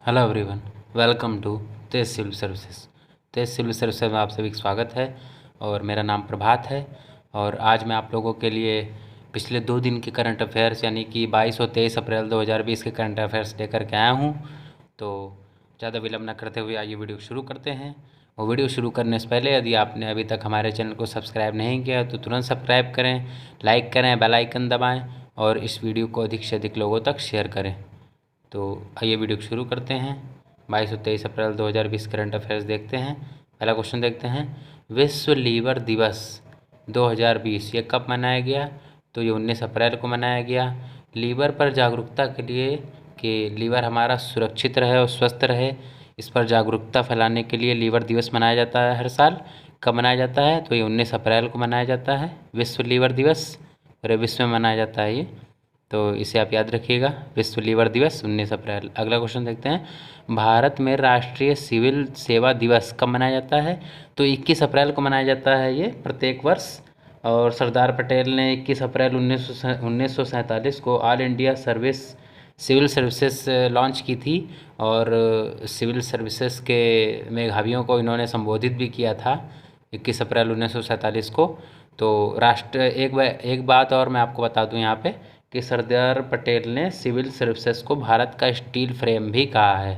Hello everyone, welcome to Tej civil services. Tej civil services में आप सभी का स्वागत है और मेरा नाम प्रभात है। और आज मैं आप लोगों के लिए पिछले 2 दिन के करंट अफेयर्स यानी कि 22 और 23 अप्रैल 2020 के करंट अफेयर्स लेकर के आया हूँ। तो ज़्यादा विलम्ब न करते हुए आइए वीडियो शुरू करते हैं। और वीडियो शुरू करने से पहले यदि आपने अभी तक हमारे चैनल को सब्सक्राइब नहीं किया तो तुरंत सब्सक्राइब करें, लाइक करें, बेल आइकन दबाएँ और इस वीडियो को अधिक से अधिक लोगों तक शेयर करें। तो आइए वीडियो शुरू करते हैं। 22 और 23 अप्रैल 2020 करंट अफेयर्स देखते हैं। पहला क्वेश्चन देखते हैं, विश्व लीवर दिवस 2020 ये कब मनाया गया? तो ये 19 अप्रैल को मनाया गया। लीवर पर जागरूकता के लिए कि लीवर हमारा सुरक्षित रहे और स्वस्थ रहे, इस पर जागरूकता फैलाने के लिए लीवर दिवस मनाया जाता है हर साल। कब मनाया जाता है? तो ये 19 अप्रैल को मनाया जाता है विश्व लीवर दिवस। पूरे विश्व में मनाया जाता है ये, तो इसे आप याद रखिएगा, विश्व लीवर दिवस 19 अप्रैल। अगला क्वेश्चन देखते हैं, भारत में राष्ट्रीय सिविल सेवा दिवस कब मनाया जाता है? तो 21 अप्रैल को मनाया जाता है ये प्रत्येक वर्ष। और सरदार पटेल ने 21 अप्रैल 1947 को all India civil services launch की थी। और सिविल सर्विसेज के मेधावियों को इन्होंने संबोधित भी किया था 21 अप्रैल 1947 को। तो एक बात और मैं आपको बता दूं यहाँ पे कि सरदार पटेल ने सिविल सर्विसेज को भारत का स्टील फ्रेम भी कहा है।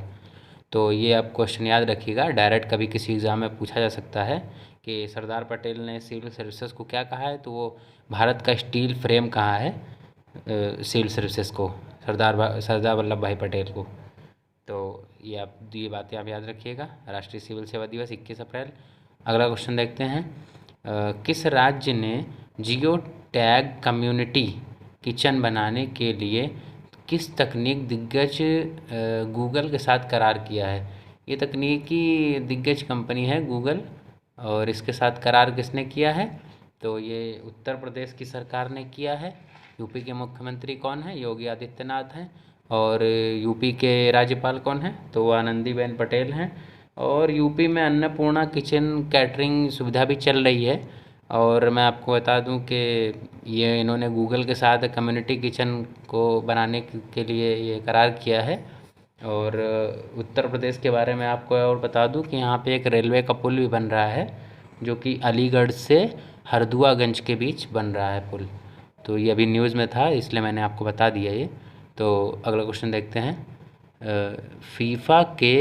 तो ये आप क्वेश्चन याद रखिएगा, डायरेक्ट कभी किसी एग्ज़ाम में पूछा जा सकता है कि सरदार पटेल ने सिविल सर्विसेज को क्या कहा है, तो वो भारत का स्टील फ्रेम कहा है सिविल सर्विसेज को, सरदार वल्लभ भाई पटेल को। तो ये बातें आप याद रखिएगा, राष्ट्रीय सिविल सेवा दिवस 21 अप्रैल। अगला क्वेश्चन देखते हैं, किस राज्य ने जियो टैग कम्युनिटी किचन बनाने के लिए किस तकनीक दिग्गज गूगल के साथ करार किया है? ये तकनीकी दिग्गज कंपनी है गूगल, और इसके साथ करार किसने किया है? तो ये उत्तर प्रदेश की सरकार ने किया है। यूपी के मुख्यमंत्री कौन है? योगी आदित्यनाथ हैं। और यूपी के राज्यपाल कौन हैं? तो वो आनंदीबेन पटेल हैं। और यूपी में अन्नपूर्णा किचन कैटरिंग सुविधा भी चल रही है। और मैं आपको बता दूं कि ये इन्होंने गूगल के साथ कम्युनिटी किचन को बनाने के लिए ये करार किया है। और उत्तर प्रदेश के बारे में आपको और बता दूं कि यहाँ पे एक रेलवे का पुल भी बन रहा है, जो कि अलीगढ़ से हरदुआगंज के बीच बन रहा है पुल। तो ये अभी न्यूज़ में था, इसलिए मैंने आपको बता दिया ये। तो अगला क्वेश्चन देखते हैं, फीफा के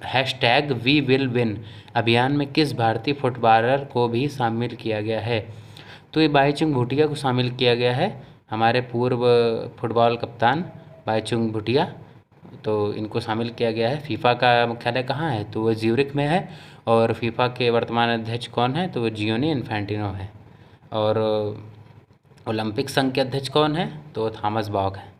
हैशटैग वी विल विन अभियान में किस भारतीय फुटबॉलर को भी शामिल किया गया है? तो ये बाईचुंग भूटिया को शामिल किया गया है, हमारे पूर्व फुटबॉल कप्तान बाईचुंग भूटिया। तो इनको शामिल किया गया है। फीफा का मुख्यालय कहाँ है? तो वो ज्यूरिख में है। और फीफा के वर्तमान अध्यक्ष कौन है? तो वो जियोनी इन्फेंटिनो है। और ओलंपिक संघ के अध्यक्ष कौन है? तो वो थॉमस बॉक है।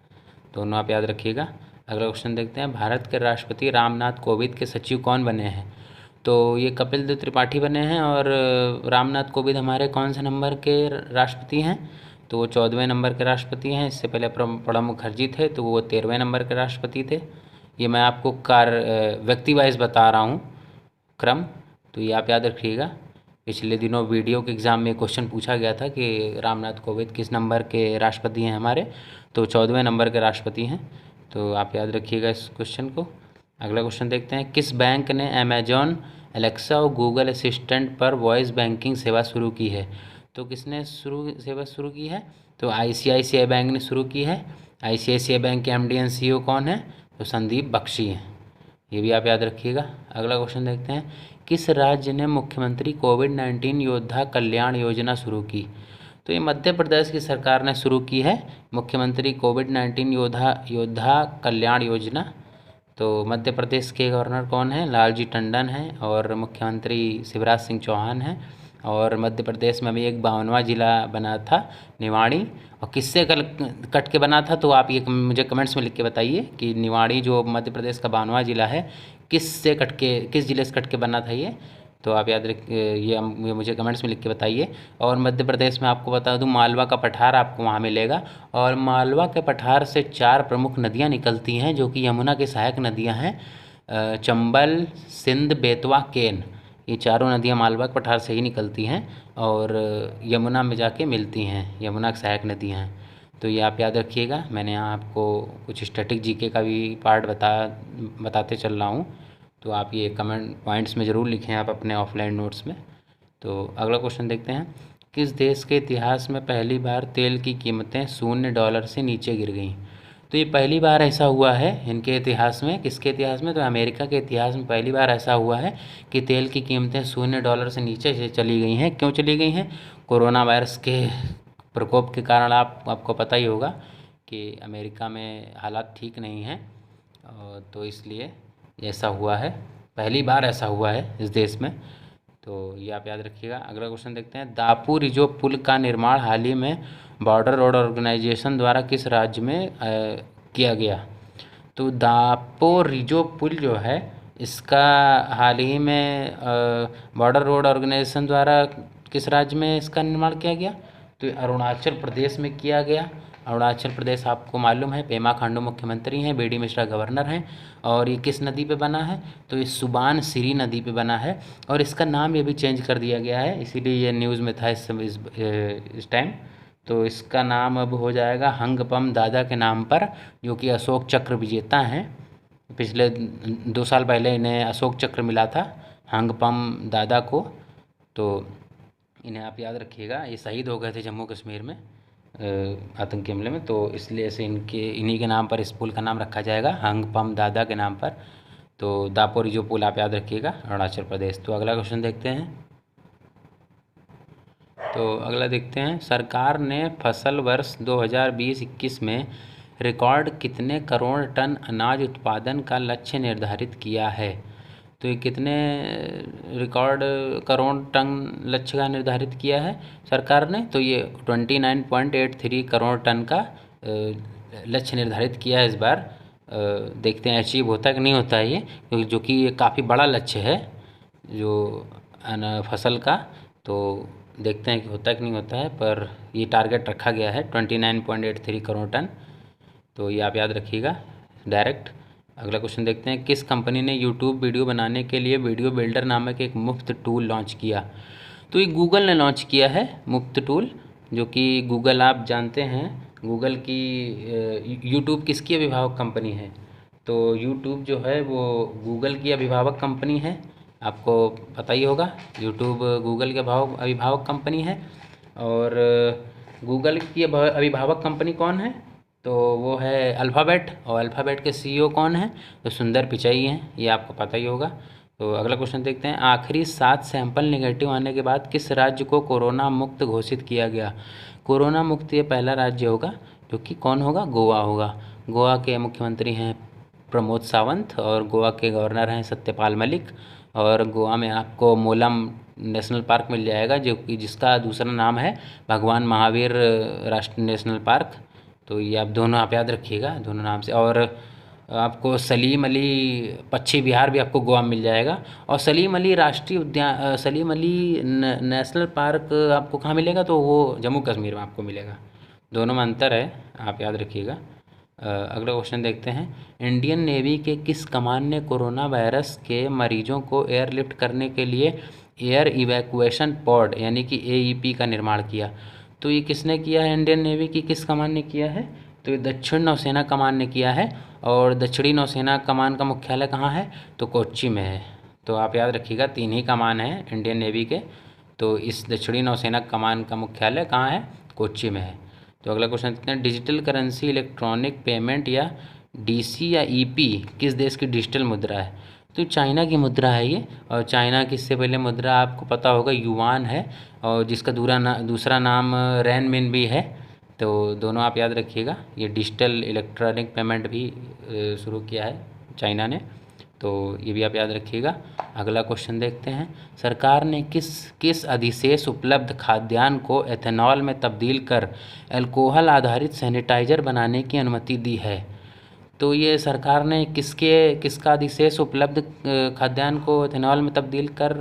दोनों आप याद रखिएगा। अगला क्वेश्चन देखते हैं, भारत के राष्ट्रपति रामनाथ कोविंद के सचिव कौन बने हैं? तो ये कपिल देव त्रिपाठी बने हैं। और रामनाथ कोविंद हमारे कौन से नंबर के राष्ट्रपति हैं? तो वो 14वें नंबर के राष्ट्रपति हैं। इससे पहले प्रणब मुखर्जी थे, तो वो 13वें नंबर के राष्ट्रपति थे। ये मैं आपको व्यक्ति वाइज बता रहा हूँ क्रम, तो ये आप याद रखिएगा। पिछले दिनों वीडियो के एग्ज़ाम में क्वेश्चन पूछा गया था कि रामनाथ कोविंद किस नंबर के राष्ट्रपति हैं हमारे, तो 14वें नंबर के राष्ट्रपति हैं। तो आप याद रखिएगा इस क्वेश्चन को। अगला क्वेश्चन देखते हैं, किस बैंक ने अमेजॉन एलेक्सा और गूगल असिस्टेंट पर वॉइस बैंकिंग सेवा शुरू की है? तो किसने सेवा शुरू की है? तो आईसीआईसीआई बैंक ने शुरू की है। आईसीआईसीआई बैंक के एमडी एंड सीईओ कौन है? तो संदीप बख्शी हैं। ये भी आप याद रखिएगा। अगला क्वेश्चन देखते हैं, किस राज्य ने मुख्यमंत्री कोविड-19 योद्धा कल्याण योजना शुरू की? तो ये मध्य प्रदेश की सरकार ने शुरू की है मुख्यमंत्री कोविड-19 योद्धा कल्याण योजना। तो मध्य प्रदेश के गवर्नर कौन है? लालजी टंडन हैं। और मुख्यमंत्री शिवराज सिंह चौहान हैं। और मध्य प्रदेश में अभी एक 52वां जिला बना था, निवाड़ी। और किससे कट के बना था? तो आप ये मुझे कमेंट्स में लिख के बताइए कि निवाड़ी जो मध्य प्रदेश का 52वां जिला है, किस जिले से कट के बना था ये? तो आप याद रख ये मुझे कमेंट्स में लिख के बताइए। और मध्य प्रदेश में आपको बता दूं, मालवा का पठार आपको वहाँ मिलेगा। और मालवा के पठार से 4 प्रमुख नदियाँ निकलती हैं, जो कि यमुना की सहायक नदियाँ हैं, चंबल, सिंध, बेतवा, केन। ये चारों नदियाँ मालवा के पठार से ही निकलती हैं और यमुना में जाके मिलती हैं, यमुना की सहायक नदियाँ हैं। तो ये आप याद रखिएगा। मैंने यहाँ आपको कुछ स्टैटिक जीके का भी पार्ट बताते चल रहा हूँ, तो आप ये कमेंट पॉइंट्स में ज़रूर लिखें आप अपने ऑफलाइन नोट्स में। तो अगला क्वेश्चन देखते हैं, किस देश के इतिहास में पहली बार तेल की कीमतें $0 से नीचे गिर गईं? तो ये पहली बार ऐसा हुआ है इनके इतिहास में। किसके इतिहास में? तो अमेरिका के इतिहास में पहली बार ऐसा हुआ है कि तेल की कीमतें $0 से नीचे से चली गई हैं। क्यों चली गई हैं? कोरोना वायरस के प्रकोप के कारण। आपको पता ही होगा कि अमेरिका में हालात ठीक नहीं हैं, तो इसलिए ऐसा हुआ है। पहली बार ऐसा हुआ है इस देश में, तो ये आप याद रखिएगा। अगला क्वेश्चन देखते हैं, दापू रिजो पुल का निर्माण हाल ही में बॉर्डर रोड ऑर्गेनाइजेशन द्वारा किस राज्य में किया गया? तो दापो रिजो पुल जो है इसका हाल ही में बॉर्डर रोड ऑर्गेनाइजेशन द्वारा किस राज्य में इसका निर्माण किया गया? तो अरुणाचल प्रदेश में किया गया। अरुणाचल प्रदेश आपको मालूम है, पेमा खांडू मुख्यमंत्री हैं, बीडी मिश्रा गवर्नर हैं। और ये किस नदी पे बना है? तो ये सुबान सिरी नदी पे बना है। और इसका नाम ये भी चेंज कर दिया गया है, इसीलिए ये न्यूज़ में था इस टाइम। तो इसका नाम अब हो जाएगा हंगपम दादा के नाम पर, जो कि अशोक चक्र विजेता हैं। पिछले 2 साल पहले इन्हें अशोक चक्र मिला था, हंगपम दादा को। तो इन्हें आप याद रखिएगा, ये शहीद हो गए थे जम्मू कश्मीर में आतंकी हमले में, तो इसलिए ऐसे इन्हीं के नाम पर इस पुल का नाम रखा जाएगा, हंगपम दादा के नाम पर। तो दापोरी जो पुल आप याद रखिएगा, अरुणाचल प्रदेश। तो अगला क्वेश्चन देखते हैं। तो अगला देखते हैं, सरकार ने फसल वर्ष 2020-21 में रिकॉर्ड कितने करोड़ टन अनाज उत्पादन का लक्ष्य निर्धारित किया है? तो ये कितने रिकॉर्ड करोड़ टन लक्ष्य का निर्धारित किया है सरकार ने? तो ये 29.83 करोड़ टन का लक्ष्य निर्धारित किया है इस बार। देखते हैं अचीव होता है कि नहीं होता है ये, क्योंकि जो कि ये काफ़ी बड़ा लक्ष्य है जो फसल का। तो देखते हैं कि होता है कि नहीं होता है, पर ये टारगेट रखा गया है 29.83 करोड़ टन। तो ये आप याद रखिएगा डायरेक्ट। अगला क्वेश्चन देखते हैं, किस कंपनी ने यूट्यूब वीडियो बनाने के लिए वीडियो बिल्डर नामक एक मुफ्त टूल लॉन्च किया? तो ये गूगल ने लॉन्च किया है मुफ्त टूल, जो कि गूगल आप जानते हैं, गूगल की यूट्यूब किसकी अभिभावक कंपनी है? तो यूट्यूब जो है वो गूगल की अभिभावक कंपनी है, आपको पता ही होगा। यूट्यूब गूगल के अभिभावक कंपनी है। और गूगल की अभिभावक कंपनी कौन है? तो वो है अल्फ़ाबेट, और अल्फ़ाबेट के सीईओ कौन है? तो सुंदर पिचाई हैं, ये आपको पता ही होगा। तो अगला क्वेश्चन देखते हैं, आखिरी 7 सैंपल नेगेटिव आने के बाद किस राज्य को कोरोना मुक्त घोषित किया गया? कोरोना मुक्त ये पहला राज्य होगा, जो कि कौन होगा? गोवा होगा। गोवा के मुख्यमंत्री हैं प्रमोद सावंत, और गोवा के गवर्नर हैं सत्यपाल मलिक। और गोवा में आपको मोलम नेशनल पार्क मिल जाएगा, जो कि जिसका दूसरा नाम है भगवान महावीर राष्ट्रीय नेशनल पार्क। तो ये आप दोनों आप याद रखिएगा, दोनों नाम से। और आपको सलीम अली पक्षी विहार भी आपको गोवा में मिल जाएगा। और सलीम अली राष्ट्रीय उद्यान, सलीम अली नेशनल पार्क आपको कहाँ मिलेगा? तो वो जम्मू कश्मीर में आपको मिलेगा। दोनों में अंतर है, आप याद रखिएगा। अगला क्वेश्चन देखते हैं, इंडियन नेवी के किस कमान ने कोरोना वायरस के मरीजों को एयरलिफ्ट करने के लिए एयर इवैक्यूएशन पॉड यानी कि AEP का निर्माण किया? तो ये किसने किया है? इंडियन नेवी की किस कमान ने किया है? तो ये दक्षिण नौसेना कमान ने किया है। और दक्षिणी नौसेना कमान का मुख्यालय कहाँ है? तो कोच्चि में है। तो आप याद रखिएगा, 3 ही कमान है इंडियन नेवी के। तो इस दक्षिणी नौसेना कमान का मुख्यालय कहाँ है? कोच्चि में है। तो अगला क्वेश्चन देखते हैं, डिजिटल करेंसी इलेक्ट्रॉनिक पेमेंट या DC या EP किस देश की डिजिटल मुद्रा है? तो चाइना की मुद्रा है ये। और चाइना की इससे पहले मुद्रा आपको पता होगा युआन है, और जिसका दूसरा नाम रेनमिन भी है। तो दोनों आप याद रखिएगा। ये डिजिटल इलेक्ट्रॉनिक पेमेंट भी शुरू किया है चाइना ने, तो ये भी आप याद रखिएगा। अगला क्वेश्चन देखते हैं, सरकार ने किस अधिशेष उपलब्ध खाद्यान्न को एथेनॉल में तब्दील कर अल्कोहल आधारित सैनिटाइजर बनाने की अनुमति दी है? तो ये सरकार ने किसका अधिशेष उपलब्ध खाद्यान्न को एथेनॉल में तब्दील कर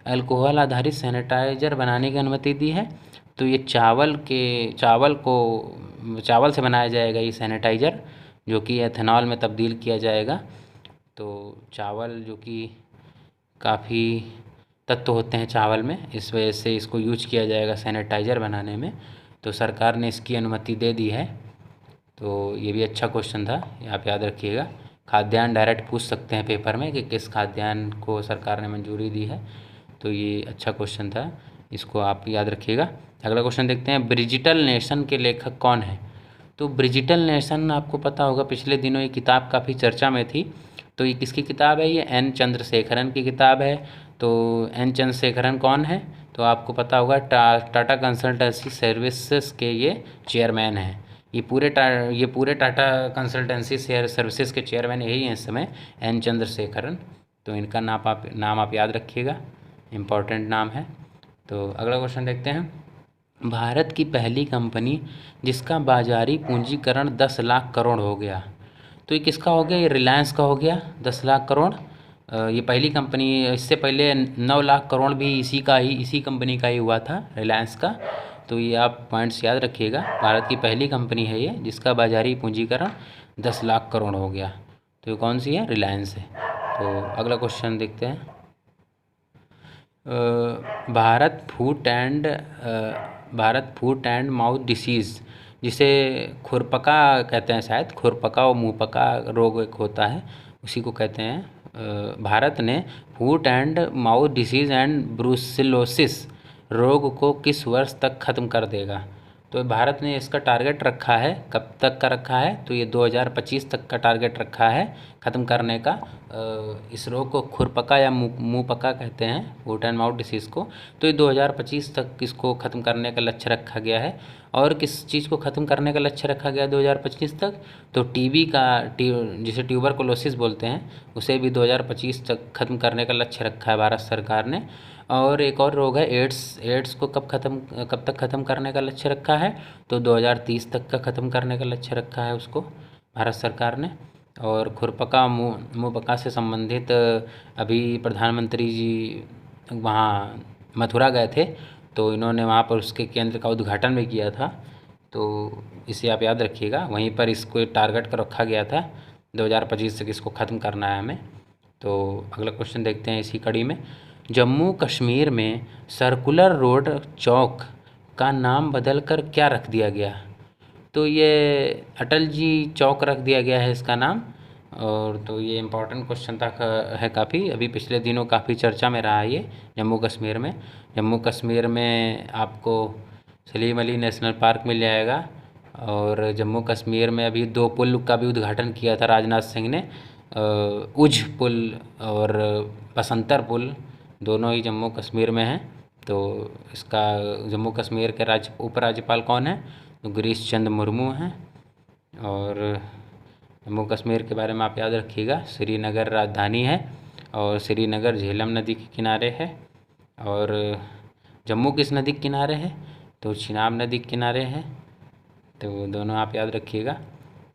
अल्कोहल आधारित सैनिटाइजर बनाने की अनुमति दी है? तो ये चावल से बनाया जाएगा ये सैनिटाइजर, जो कि एथेनॉल में तब्दील किया जाएगा। तो चावल जो कि काफ़ी तत्व होते हैं चावल में, इस वजह से इसको यूज किया जाएगा सैनिटाइज़र बनाने में। तो सरकार ने इसकी अनुमति दे दी है। तो ये भी अच्छा क्वेश्चन था, ये आप याद रखिएगा। खाद्यान्न डायरेक्ट पूछ सकते हैं पेपर में कि किस खाद्यान्न को सरकार ने मंजूरी दी है, तो ये अच्छा क्वेश्चन था, इसको आप याद रखिएगा। अगला क्वेश्चन देखते हैं, ब्रिजिटल नेशन के लेखक कौन है? तो ब्रिजिटल नेशन आपको पता होगा, पिछले दिनों ये किताब काफ़ी चर्चा में थी। तो ये किसकी किताब है? ये एन चंद्रशेखरन की किताब है। तो एन चंद्रशेखरन कौन है? तो आपको पता होगा टाटा कंसल्टेंसी सर्विसेज के ये चेयरमैन हैं। ये पूरे टाटा कंसल्टेंसी सर्विसेज के चेयरमैन यही हैं इस समय, एन चंद्रशेखरन। तो इनका नाम आप याद रखिएगा, इम्पॉर्टेंट नाम है। तो अगला क्वेश्चन देखते हैं, भारत की पहली कंपनी जिसका बाजारी पूंजीकरण 10 लाख करोड़ हो गया, तो ये किसका हो गया? ये रिलायंस का हो गया 10 लाख करोड़। ये पहली कंपनी, इससे पहले 9 लाख करोड़ भी इसी कंपनी का ही हुआ था, रिलायंस का। तो ये आप पॉइंट्स याद रखिएगा, भारत की पहली कंपनी है ये जिसका बाजारी पूंजीकरण 10 लाख करोड़ हो गया। तो ये कौन सी है? रिलायंस है। तो अगला क्वेश्चन देखते हैं, Bharat foot and mouth disease, जिसे खुरपका कहते हैं, शायद खुरपका और मुंहपका रोग एक होता है, उसी को कहते हैं। भारत ने foot and mouth disease and brucellosis रोग को किस वर्ष तक ख़त्म कर देगा? तो भारत ने इसका टारगेट रखा है, कब तक का रखा है? तो ये 2025 तक का टारगेट रखा है ख़त्म करने का। इस रोग को खुरपका या मुंहपका कहते हैं, फूट एंड माउथ डिसीज़ को। तो ये 2025 तक इसको ख़त्म करने का लक्ष्य रखा गया है। और किस चीज़ को ख़त्म करने का लक्ष्य रखा गया 2025 तक? तो टीबी का, जिसे ट्यूबरकुलोसिस बोलते हैं, उसे भी 2025 तक ख़त्म करने का लक्ष्य रखा है भारत सरकार ने। और एक और रोग है एड्स को कब तक ख़त्म करने का लक्ष्य रखा है? तो 2030 तक का ख़त्म करने का लक्ष्य रखा है उसको भारत सरकार ने। और खुरपका मुंहपका से संबंधित अभी प्रधानमंत्री जी वहाँ मथुरा गए थे, तो इन्होंने वहाँ पर उसके केंद्र का उद्घाटन भी किया था। तो इसे आप याद रखिएगा, वहीं पर इसको टारगेट कर रखा गया था 2025 तक इसको ख़त्म करना है हमें। तो अगला क्वेश्चन देखते हैं इसी कड़ी में, जम्मू कश्मीर में सर्कुलर रोड चौक का नाम बदलकर क्या रख दिया गया? तो ये अटल जी चौक रख दिया गया है इसका नाम। और तो ये इम्पोर्टेंट क्वेश्चन था है काफ़ी, अभी पिछले दिनों काफ़ी चर्चा में रहा है ये जम्मू कश्मीर में आपको सलीम अली नेशनल पार्क मिल जाएगा। और जम्मू कश्मीर में अभी 2 पुल का भी उद्घाटन किया था राजनाथ सिंह ने, उझ पुल और बसंतर पुल, दोनों ही जम्मू कश्मीर में हैं। तो इसका जम्मू कश्मीर के उपराज्यपाल कौन है? तो गिरीश चंद्र मुर्मू हैं। और जम्मू कश्मीर के बारे में आप याद रखिएगा, श्रीनगर राजधानी है और श्रीनगर झेलम नदी के किनारे है। और जम्मू किस नदी के किनारे है? तो चिनाब नदी के किनारे है। तो दोनों आप याद रखिएगा।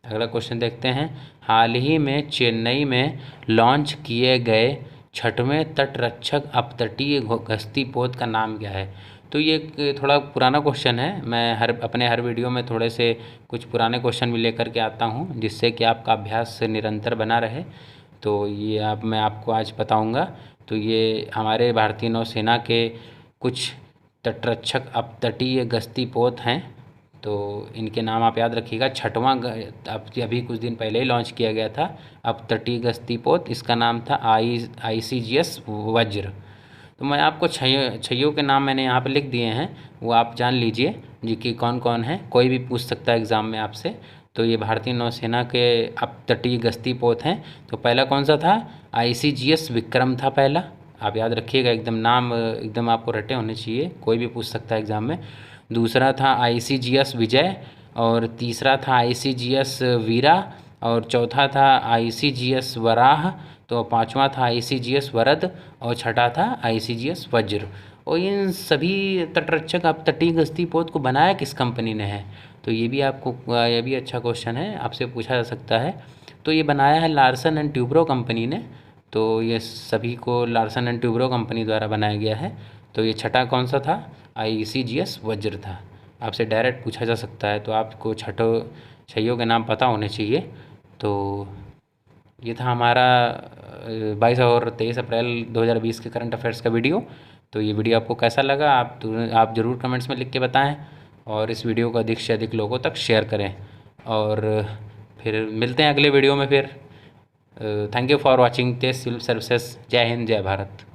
अगला क्वेश्चन देखते हैं, हाल ही में चेन्नई में लॉन्च किए गए 6वें तटरक्षक अपतटीय गश्ती पोत का नाम क्या है? तो ये थोड़ा पुराना क्वेश्चन है, मैं अपने हर वीडियो में थोड़े से कुछ पुराने क्वेश्चन भी लेकर के आता हूँ, जिससे कि आपका अभ्यास निरंतर बना रहे। तो ये मैं आपको आज बताऊँगा। तो ये हमारे भारतीय नौसेना के कुछ तटरक्षक अपतटीय गश्ती पोत हैं, तो इनके नाम आप याद रखिएगा। 6वां अभी कुछ दिन पहले ही लॉन्च किया गया था अपतटीय गश्ती पोत, इसका नाम था ICGS वज्र। तो मैं आपको छैयों के नाम मैंने यहाँ पे लिख दिए हैं, वो आप जान लीजिए जी कि कौन कौन है, कोई भी पूछ सकता है एग्ज़ाम में आपसे। तो ये भारतीय नौसेना के अपतटीय गश्ती पोत हैं। तो पहला कौन सा था? ICGS विक्रम था पहला, आप याद रखिएगा, एकदम नाम एकदम आपको रटे होने चाहिए, कोई भी पूछ सकता है एग्ज़ाम में। दूसरा था ICGS विजय, और तीसरा था ICGS वीरा, और चौथा था ICGS वराह, तो 5वां था ICGS वरद, और छठा था ICGS वज्र। और इन सभी तटरक्षक अपतटीय गश्ती पोत को बनाया किस कंपनी ने है? तो ये भी अच्छा क्वेश्चन है, आपसे पूछा जा सकता है। तो ये बनाया है लार्सन एंड ट्यूब्रो कंपनी ने। तो ये सभी को लार्सन एंड ट्यूब्रो कंपनी द्वारा बनाया गया है। तो ये छठा कौन सा था? ICGS वज्र था। आपसे डायरेक्ट पूछा जा सकता है, तो आपको छैयों के नाम पता होने चाहिए। तो ये था हमारा 22 और 23 अप्रैल 2020 के करंट अफेयर्स का वीडियो। तो ये वीडियो आपको कैसा लगा आप ज़रूर कमेंट्स में लिख के बताएं, और इस वीडियो को अधिक से अधिक लोगों तक शेयर करें। और फिर मिलते हैं अगले वीडियो में फिर। Thank you for watching Tej civil services. जय हिंद, जय भारत।